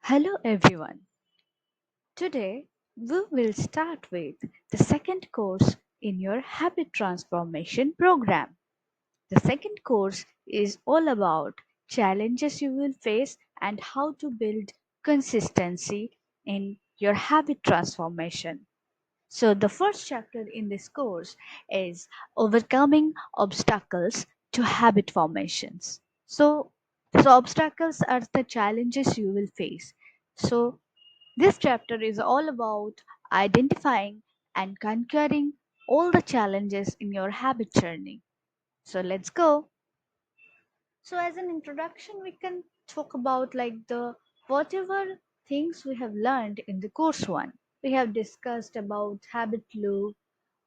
Hello everyone. Today we will start with the second course in your habit transformation program. The second course is all about challenges you will face and how to build consistency in your habit transformation. So, the first chapter in this course is overcoming obstacles to habit formations. So obstacles are the challenges you will face. So, this chapter is all about identifying and conquering all the challenges in your habit journey. So let's go. So as an introduction, we can talk about like the whatever things we have learned in the course one. We have discussed about habit loop,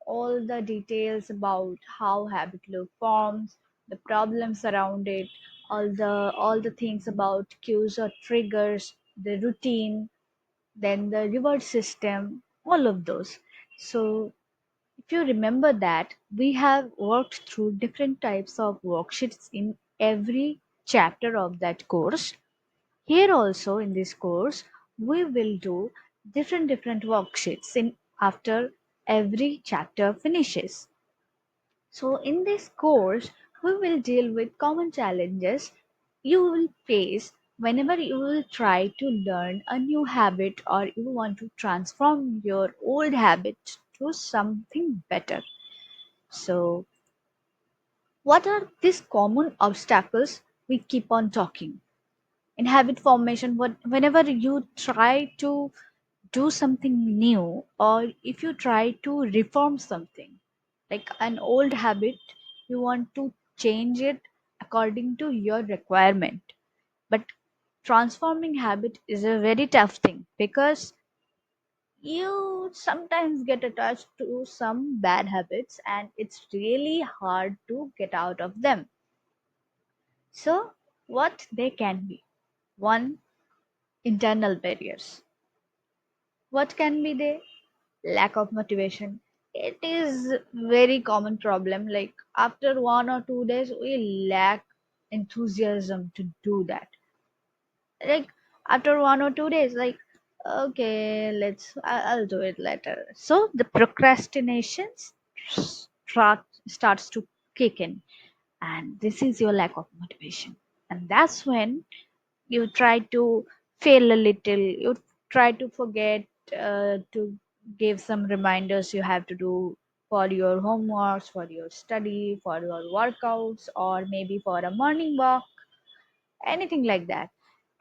all the details about how habit loop forms, the problems around it, all the things about cues or triggers, the routine, then the reward system, all of those. So, if you remember that, we have worked through different types of worksheets in every chapter of that course. Here also in this course, we will do different worksheets in after every chapter finishes. So, in this course, we will deal with common challenges you will face whenever you will try to learn a new habit or you want to transform your old habit to something better. So, what are these common obstacles we keep on talking? In habit formation, whenever you try to do something new or if you try to reform something like an old habit, you want to change it according to your requirement, but transforming habit is a very tough thing because you sometimes get attached to some bad habits and it's really hard to get out of them. So what they can be: one, internal barriers. What can be they? Lack of motivation. It is very common problem. Like after 1 or 2 days, we lack enthusiasm to do that. Like after 1 or 2 days, like okay, I'll do it later. So the procrastination starts to kick in, and this is your lack of motivation, and that's when you try to fail a little, you try to forget to give some reminders you have to do for your homeworks, for your study, for your workouts, or maybe for a morning walk, anything like that.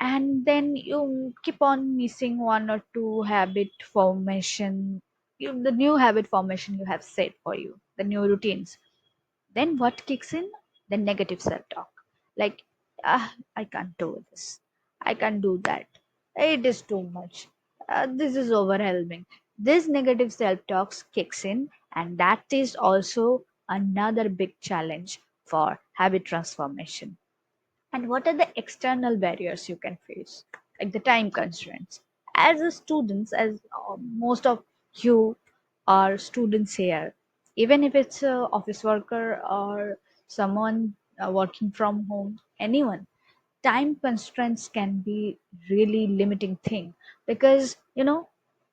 And then you keep on missing 1 or 2 habit formation, the new habit formation you have set for you, the new routines. Then what kicks in? The negative self-talk. Like, I can't do this. I can't do that. It is too much. This is overwhelming. This negative self-talk kicks in, and that is also another big challenge for habit transformation. And what are the external barriers you can face? Like the time constraints. As a students, as most of you are students here, even if it's a office worker or someone working from home, anyone, time constraints can be really limiting thing because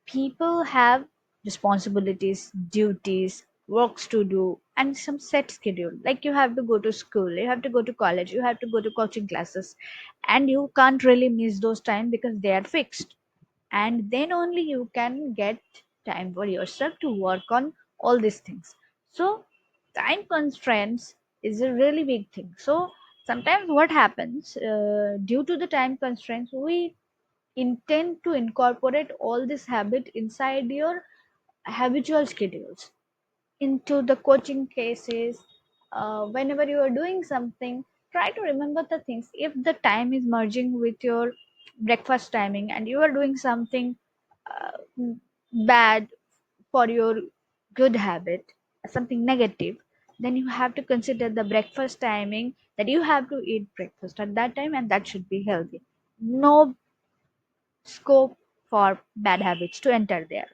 people have responsibilities, duties, works to do, and some set schedule. Like you have to go to school, you have to go to college, you have to go to coaching classes, and you can't really miss those time because they are fixed. And then only you can get time for yourself to work on all these things. So time constraints is a really big thing. So sometimes what happens, due to the time constraints, we intend to incorporate all this habit inside your habitual schedules into the coaching cases. Whenever you are doing something, try to remember the things. If the time is merging with your breakfast timing and you are doing something uh, bad for your good habit, something negative, then you have to consider the breakfast timing, that you have to eat breakfast at that time and that should be healthy. No scope for bad habits to enter there.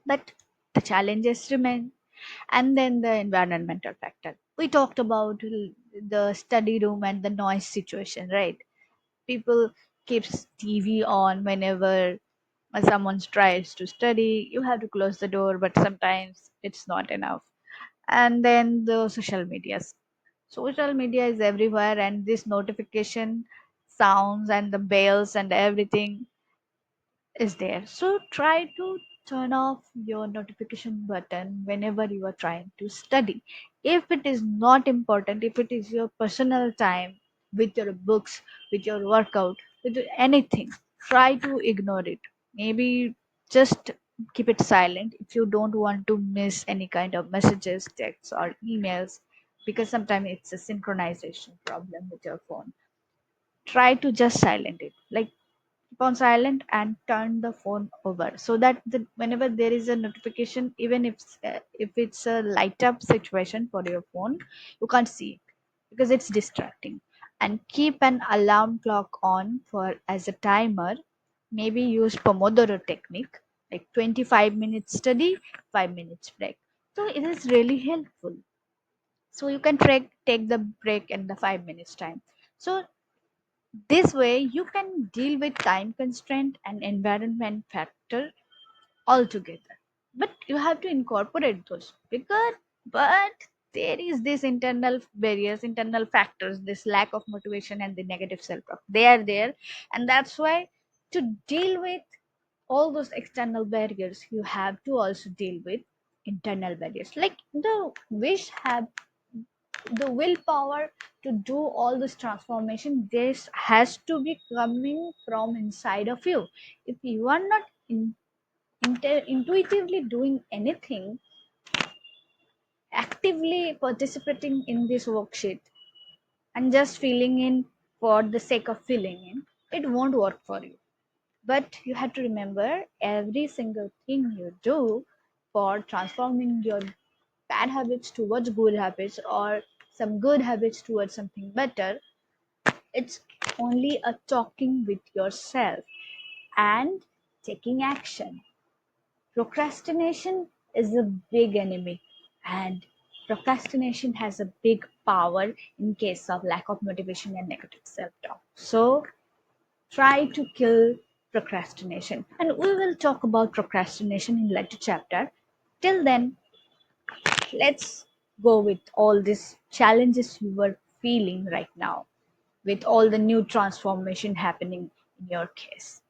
But the challenges remain. And then the environmental factor. We talked about the study room and the noise situation, right? People keeps TV on whenever someone tries to study. You have to close the door, but sometimes it's not enough. And then the social medias. Social media is everywhere, and this notification sounds and the bells and everything is there. So try to turn off your notification button whenever you are trying to study. If it is not important, if it is your personal time with your books, with your workout, with anything, try to ignore it. Maybe just keep it silent if you don't want to miss any kind of messages, texts, or emails, because sometimes it's a synchronization problem with your phone. Try to just silent it. Like keep on silent and turn the phone over so that whenever there is a notification, even if it's a light up situation for your phone, you can't see it because it's distracting. And keep an alarm clock on for as a timer. Maybe use pomodoro technique, like 25 minutes study, 5 minutes break. So it is really helpful. So you can take the break in the 5 minutes time. So this way, you can deal with time constraint and environment factor altogether. But you have to incorporate those because, but there is this internal barriers, internal factors, this lack of motivation and the negative self-talk. They are there, and that's why to deal with all those external barriers, you have to also deal with internal barriers. Like the willpower to do all this transformation, this has to be coming from inside of you. If you are not intuitively doing anything, actively participating in this worksheet, and just filling in for the sake of filling in, it won't work for you. But you have to remember, every single thing you do for transforming your bad habits towards good habits, or some good habits towards something better, it's only a talking with yourself and taking action. Procrastination is a big enemy, and procrastination has a big power in case of lack of motivation and negative self-talk. So try to kill procrastination. And we will talk about procrastination in later chapter. Till then, let's go with all these challenges you were feeling right now with all the new transformation happening in your case.